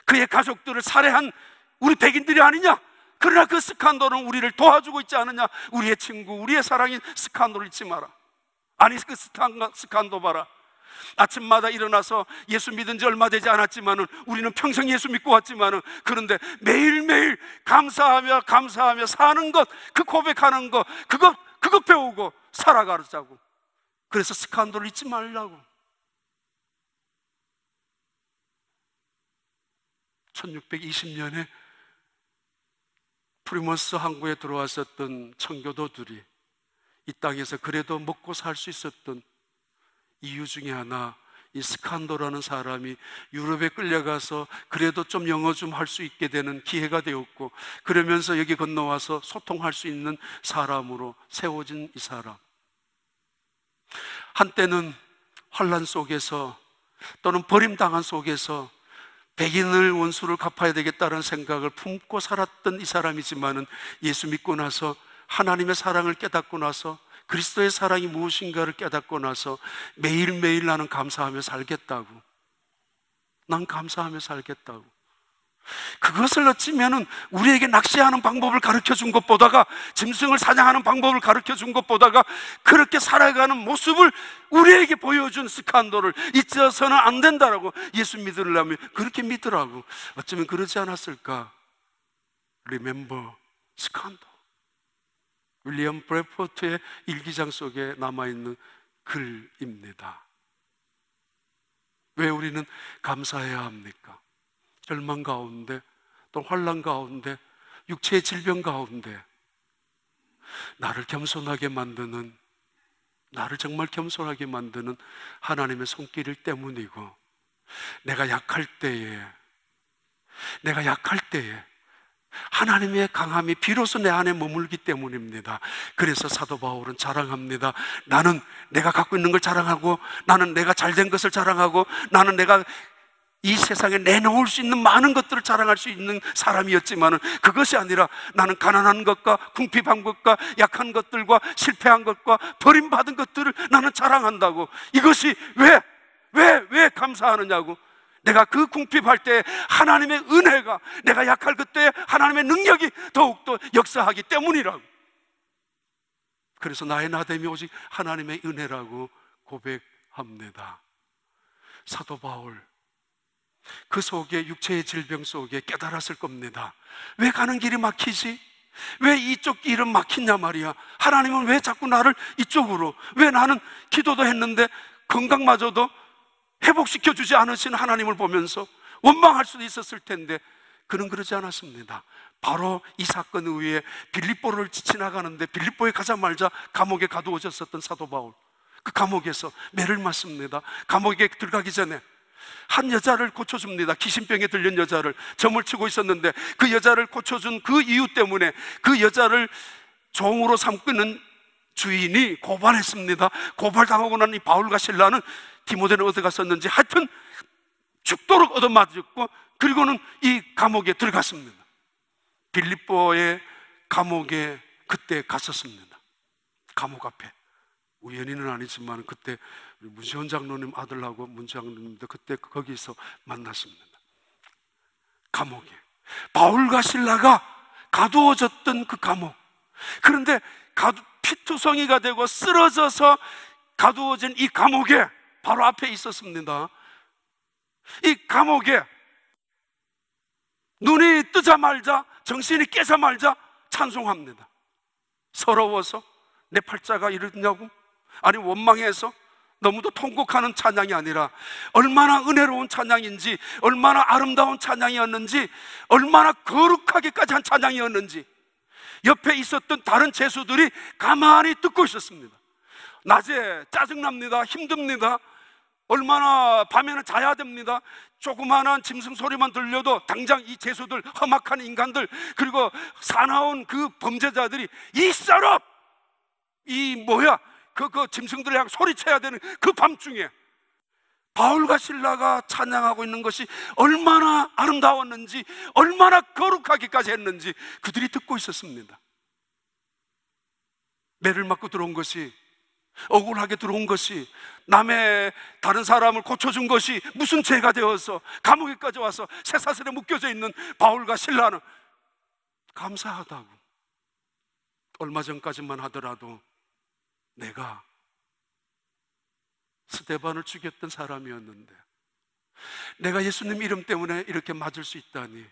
그의 가족들을 살해한 우리 백인들이 아니냐? 그러나 그 스칸도는 우리를 도와주고 있지 않느냐? 우리의 친구, 우리의 사랑인 스칸도를 잊지 마라. 아니, 그 스칸도 봐라. 아침마다 일어나서 예수 믿은 지 얼마 되지 않았지만은, 우리는 평생 예수 믿고 왔지만은, 그런데 매일매일 감사하며 사는 것, 그 고백하는 것, 그거 배우고 살아가자고. 그래서 스칸도를 잊지 말라고. 1620년에 프리머스 항구에 들어왔었던 청교도들이 이 땅에서 그래도 먹고 살 수 있었던 이유 중에 하나, 이 스칸도라는 사람이 유럽에 끌려가서 그래도 좀 영어 좀 할 수 있게 되는 기회가 되었고, 그러면서 여기 건너와서 소통할 수 있는 사람으로 세워진 이 사람. 한때는 환난 속에서 또는 버림당한 속에서 백인을 원수를 갚아야 되겠다는 생각을 품고 살았던 이 사람이지만은, 예수 믿고 나서 하나님의 사랑을 깨닫고 나서, 그리스도의 사랑이 무엇인가를 깨닫고 나서 매일매일 나는 감사하며 살겠다고. 난 감사하며 살겠다고. 그것을 어찌면은 우리에게 낚시하는 방법을 가르쳐 준 것보다가, 짐승을 사냥하는 방법을 가르쳐 준 것보다가, 그렇게 살아가는 모습을 우리에게 보여준 스칸도를 잊어서는 안 된다라고. 예수 믿으려면 그렇게 믿으라고. 어쩌면 그러지 않았을까? Remember 스칸도. 윌리엄 브래포트의 일기장 속에 남아있는 글입니다. 왜 우리는 감사해야 합니까? 절망 가운데, 또 환난 가운데, 육체의 질병 가운데 나를 겸손하게 만드는, 나를 정말 겸손하게 만드는 하나님의 손길 때문이고, 내가 약할 때에 하나님의 강함이 비로소 내 안에 머물기 때문입니다. 그래서 사도 바울은 자랑합니다. 나는 내가 갖고 있는 걸 자랑하고, 나는 내가 잘된 것을 자랑하고, 나는 내가 이 세상에 내놓을 수 있는 많은 것들을 자랑할 수 있는 사람이었지만은, 그것이 아니라 나는 가난한 것과 궁핍한 것과 약한 것들과 실패한 것과 버림받은 것들을 나는 자랑한다고. 이것이 왜 감사하느냐고. 내가 그 궁핍할 때 하나님의 은혜가, 내가 약할 그때 하나님의 능력이 더욱더 역사하기 때문이라고. 그래서 나의 나됨이 오직 하나님의 은혜라고 고백합니다. 사도 바울, 그 속에, 육체의 질병 속에 깨달았을 겁니다. 왜 가는 길이 막히지? 왜 이쪽 길은 막히냐 말이야. 하나님은 왜 자꾸 나를 이쪽으로, 왜 나는 기도도 했는데 건강마저도 회복시켜 주지 않으신 하나님을 보면서 원망할 수도 있었을 텐데, 그는 그러지 않았습니다. 바로 이 사건 후에 빌립보를 지나가는데, 빌립보에 가자마자 감옥에 가두어졌었던 사도 바울, 그 감옥에서 매를 맞습니다. 감옥에 들어가기 전에 한 여자를 고쳐줍니다. 귀신병에 들린 여자를, 점을 치고 있었는데 그 여자를 고쳐준 그 이유 때문에 그 여자를 종으로 삼고 있는 주인이 고발했습니다. 고발당하고 난 이 바울과 실라는, 디모데는 어디 갔었는지 하여튼 죽도록 얻어맞았고, 그리고는 이 감옥에 들어갔습니다. 빌립보의 감옥에 그때 갔었습니다. 감옥 앞에. 우연히는 아니지만 그때 문시원 장로님 아들하고 문장로님도 그때 거기서 만났습니다. 감옥에. 바울과 실라가 가두어졌던 그 감옥. 그런데 피투성이가 되고 쓰러져서 가두어진 이 감옥에 바로 앞에 있었습니다. 이 감옥에 눈이 뜨자마자, 정신이 깨자마자 찬송합니다. 서러워서 내 팔자가 이러냐고? 아니, 원망해서 너무도 통곡하는 찬양이 아니라, 얼마나 은혜로운 찬양인지, 얼마나 아름다운 찬양이었는지, 얼마나 거룩하게까지 한 찬양이었는지, 옆에 있었던 다른 죄수들이 가만히 듣고 있었습니다. 낮에 짜증납니다. 힘듭니다. 얼마나 밤에는 자야 됩니다. 조그마한 짐승 소리만 들려도 당장 이 죄수들, 험악한 인간들, 그리고 사나운 그 범죄자들이 이 사람! 그 짐승들을 향해 소리쳐야 되는 그 밤중에 바울과 실라가 찬양하고 있는 것이 얼마나 아름다웠는지, 얼마나 거룩하기까지 했는지 그들이 듣고 있었습니다. 매를 맞고 들어온 것이, 억울하게 들어온 것이, 남의 다른 사람을 고쳐준 것이 무슨 죄가 되어서 감옥에까지 와서 쇠사슬에 묶여져 있는 바울과 실라는 감사하다고. 얼마 전까지만 하더라도 내가 스데반을 죽였던 사람이었는데, 내가 예수님 이름 때문에 이렇게 맞을 수 있다니,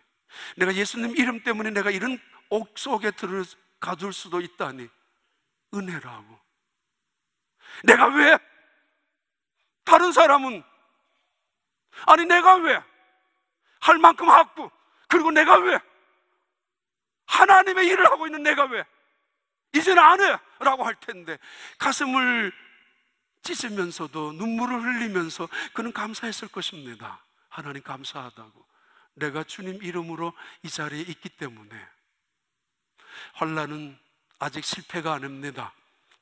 내가 예수님 이름 때문에 내가 이런 옥 속에 들어가둘 수도 있다니 은혜라고. 내가 왜? 다른 사람은, 아니 내가 왜? 할 만큼 하고, 그리고 내가 왜? 하나님의 일을 하고 있는 내가 왜? 이제는 안 해! 라고 할 텐데, 가슴을 찢으면서도 눈물을 흘리면서 그는 감사했을 것입니다. 하나님 감사하다고. 내가 주님 이름으로 이 자리에 있기 때문에. 환난은 아직 실패가 아닙니다.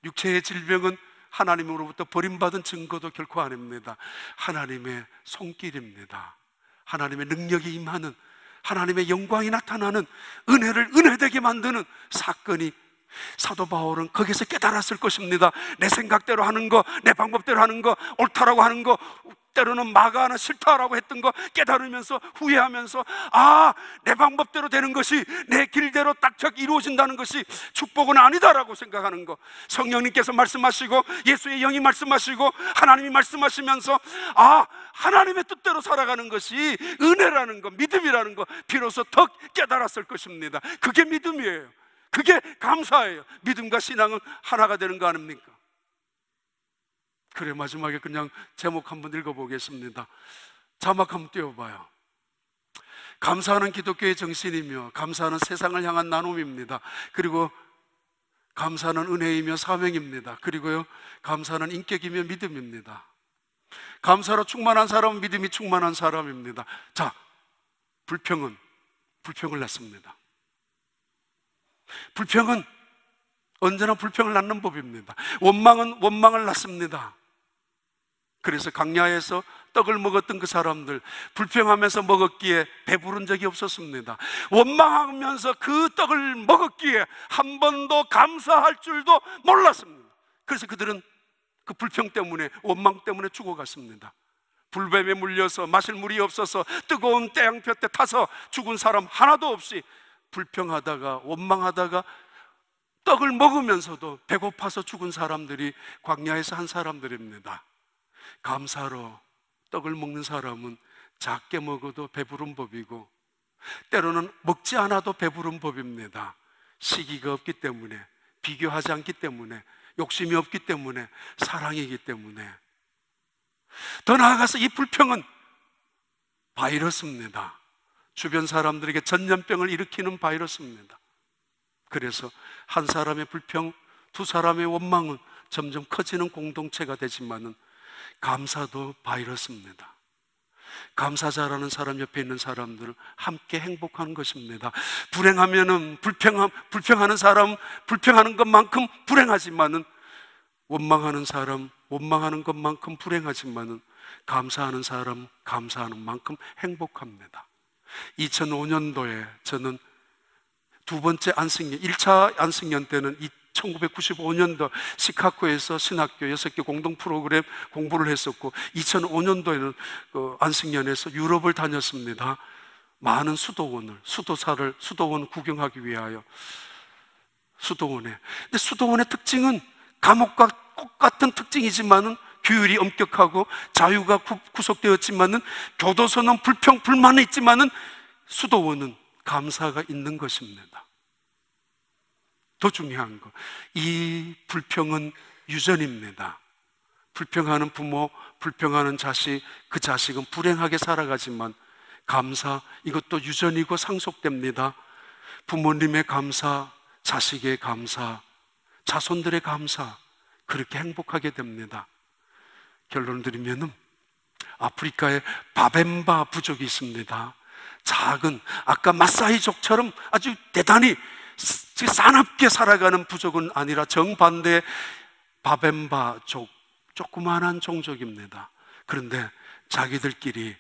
육체의 질병은 하나님으로부터 버림받은 증거도 결코 아닙니다. 하나님의 손길입니다. 하나님의 능력이 임하는, 하나님의 영광이 나타나는, 은혜를 은혜되게 만드는 사건이, 사도 바울은 거기서 깨달았을 것입니다. 내 생각대로 하는 거, 내 방법대로 하는 거, 옳다라고 하는 거, 때로는 마가는 싫다라고 했던 거 깨달으면서 후회하면서, 내 방법대로 되는 것이, 내 길대로 딱딱 이루어진다는 것이 축복은 아니다라고 생각하는 거, 성령님께서 말씀하시고 예수의 영이 말씀하시고 하나님이 말씀하시면서 하나님의 뜻대로 살아가는 것이 은혜라는 거, 믿음이라는 거 비로소 더 깨달았을 것입니다. 그게 믿음이에요. 그게 감사예요. 믿음과 신앙은 하나가 되는 거 아닙니까? 그래, 마지막에 그냥 제목 한번 읽어보겠습니다. 자막 한번 띄워봐요. 감사하는 기독교의 정신이며, 감사하는 세상을 향한 나눔입니다. 그리고 감사는 은혜이며 사명입니다. 그리고요, 감사는 인격이며 믿음입니다. 감사로 충만한 사람은 믿음이 충만한 사람입니다. 자, 불평은 불평을 낳습니다. 불평은 언제나 불평을 낳는 법입니다. 원망은 원망을 낳습니다. 그래서 광야에서 떡을 먹었던 그 사람들, 불평하면서 먹었기에 배부른 적이 없었습니다. 원망하면서 그 떡을 먹었기에 한 번도 감사할 줄도 몰랐습니다. 그래서 그들은 그 불평 때문에, 원망 때문에 죽어갔습니다. 불뱀에 물려서 마실 물이 없어서 뜨거운 태양볕에 타서 죽은 사람 하나도 없이 불평하다가 원망하다가 떡을 먹으면서도 배고파서 죽은 사람들이 광야에서 한 사람들입니다. 감사로 떡을 먹는 사람은 작게 먹어도 배부른 법이고, 때로는 먹지 않아도 배부른 법입니다. 시기가 없기 때문에, 비교하지 않기 때문에, 욕심이 없기 때문에, 사랑이기 때문에. 더 나아가서 이 불평은 바이러스입니다. 주변 사람들에게 전염병을 일으키는 바이러스입니다. 그래서 한 사람의 불평, 두 사람의 원망은 점점 커지는 공동체가 되지만은 감사도 바이러스입니다. 감사 잘하는 사람 옆에 있는 사람들을 함께 행복하는 것입니다. 불행하면은 불평하는 사람 불평하는 것만큼 불행하지만은, 원망하는 사람 원망하는 것만큼 불행하지만은, 감사하는 사람 감사하는 만큼 행복합니다. 2005년도에 저는 두 번째 안식년, 1차 안식년 때는 1995년도 시카고에서 신학교 6개 공동 프로그램 공부를 했었고, 2005년도에는 안식년에서 유럽을 다녔습니다. 많은 수도원 구경하기 위하여 수도원에. 근데 수도원의 특징은 감옥과 똑같은 특징이지만은 규율이 엄격하고 자유가 구속되었지만은, 교도소는 불평, 불만이 있지만은 수도원은 감사가 있는 것입니다. 더 중요한 거, 이 불평은 유전입니다. 불평하는 부모, 불평하는 자식, 그 자식은 불행하게 살아가지만 감사, 이것도 유전이고 상속됩니다. 부모님의 감사, 자식의 감사, 자손들의 감사, 그렇게 행복하게 됩니다. 결론을 드리면은 아프리카에 바벤바 부족이 있습니다. 작은, 아까 마사이족처럼 아주 대단히 사납게 살아가는 부족은 아니라 정반대의 바벤바족, 조그만한 종족입니다. 그런데 자기들끼리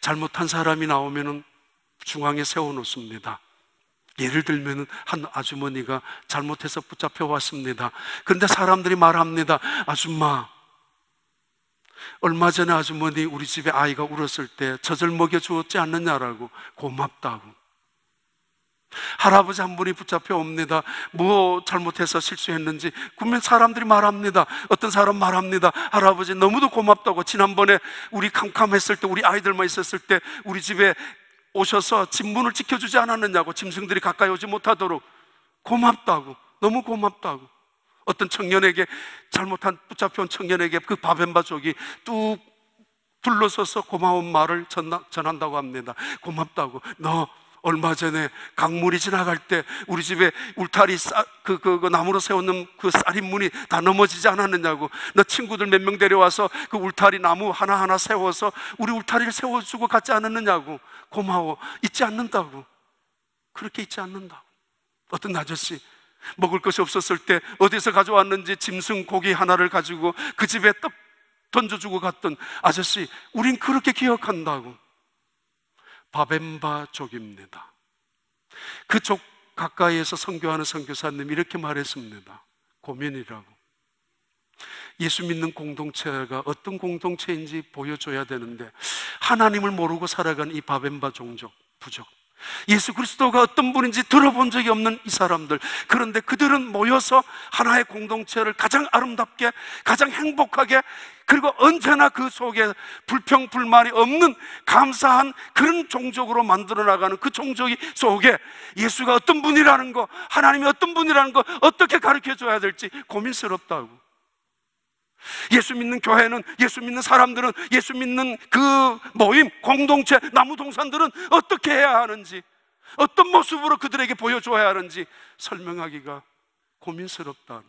잘못한 사람이 나오면은 중앙에 세워놓습니다. 예를 들면 한 아주머니가 잘못해서 붙잡혀 왔습니다. 그런데 사람들이 말합니다. 아줌마, 얼마 전에 아주머니 우리 집에 아이가 울었을 때 젖을 먹여주었지 않느냐라고. 고맙다고. 할아버지 한 분이 붙잡혀 옵니다. 뭐 잘못해서 실수했는지. 그러면 사람들이 말합니다. 어떤 사람 말합니다. 할아버지 너무도 고맙다고. 지난번에 우리 캄캄했을 때, 우리 아이들만 있었을 때 우리 집에 오셔서 집 문을 지켜주지 않았느냐고. 짐승들이 가까이 오지 못하도록. 고맙다고. 너무 고맙다고. 어떤 청년에게, 잘못한 붙잡혀온 청년에게 그 바벤바족이 뚝 둘러서서 고마운 말을 전한다고 합니다. 고맙다고. 너 얼마 전에 강물이 지나갈 때 우리 집에 울타리 그 나무로 세우는 그 쌀인문이 다 넘어지지 않았느냐고. 너 친구들 몇 명 데려와서 그 울타리 나무 하나하나 세워서 우리 울타리를 세워주고 갔지 않았느냐고. 고마워. 잊지 않는다고. 그렇게 잊지 않는다고. 어떤 아저씨 먹을 것이 없었을 때 어디서 가져왔는지 짐승 고기 하나를 가지고 그 집에 떡 던져주고 갔던 아저씨, 우린 그렇게 기억한다고. 바벤바족입니다. 그 족 가까이에서 선교하는 선교사님이 이렇게 말했습니다. 고민이라고. 예수 믿는 공동체가 어떤 공동체인지 보여줘야 되는데, 하나님을 모르고 살아간 이 바벤바 종족, 부족, 예수 그리스도가 어떤 분인지 들어본 적이 없는 이 사람들, 그런데 그들은 모여서 하나의 공동체를 가장 아름답게, 가장 행복하게, 그리고 언제나 그 속에 불평, 불만이 없는 감사한 그런 종족으로 만들어 나가는 그 종족 속에 예수가 어떤 분이라는 거, 하나님이 어떤 분이라는 거 어떻게 가르쳐 줘야 될지 고민스럽다고. 예수 믿는 교회는, 예수 믿는 사람들은, 예수 믿는 그 모임, 공동체, 나무동산들은 어떻게 해야 하는지, 어떤 모습으로 그들에게 보여줘야 하는지 설명하기가 고민스럽다.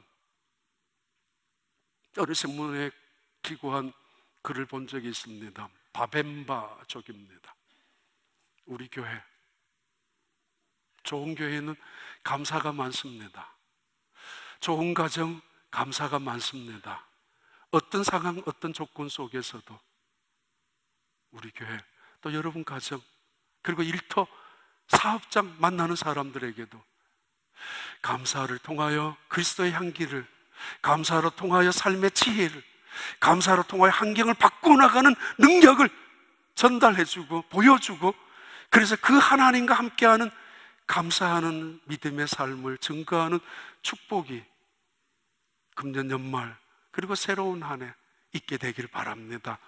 어느 신문에 기고한 글을 본 적이 있습니다. 바벤바족입니다. 우리 교회, 좋은 교회는 감사가 많습니다. 좋은 가정, 감사가 많습니다. 어떤 상황, 어떤 조건 속에서도 우리 교회, 또 여러분 가정, 그리고 일터, 사업장 만나는 사람들에게도 감사를 통하여 그리스도의 향기를, 감사로 통하여 삶의 지혜를, 감사로 통하여 환경을 바꿔나가는 능력을 전달해주고 보여주고, 그래서 그 하나님과 함께하는 감사하는 믿음의 삶을 증거하는 축복이 금년 연말 그리고 새로운 한 해 있게 되길 바랍니다.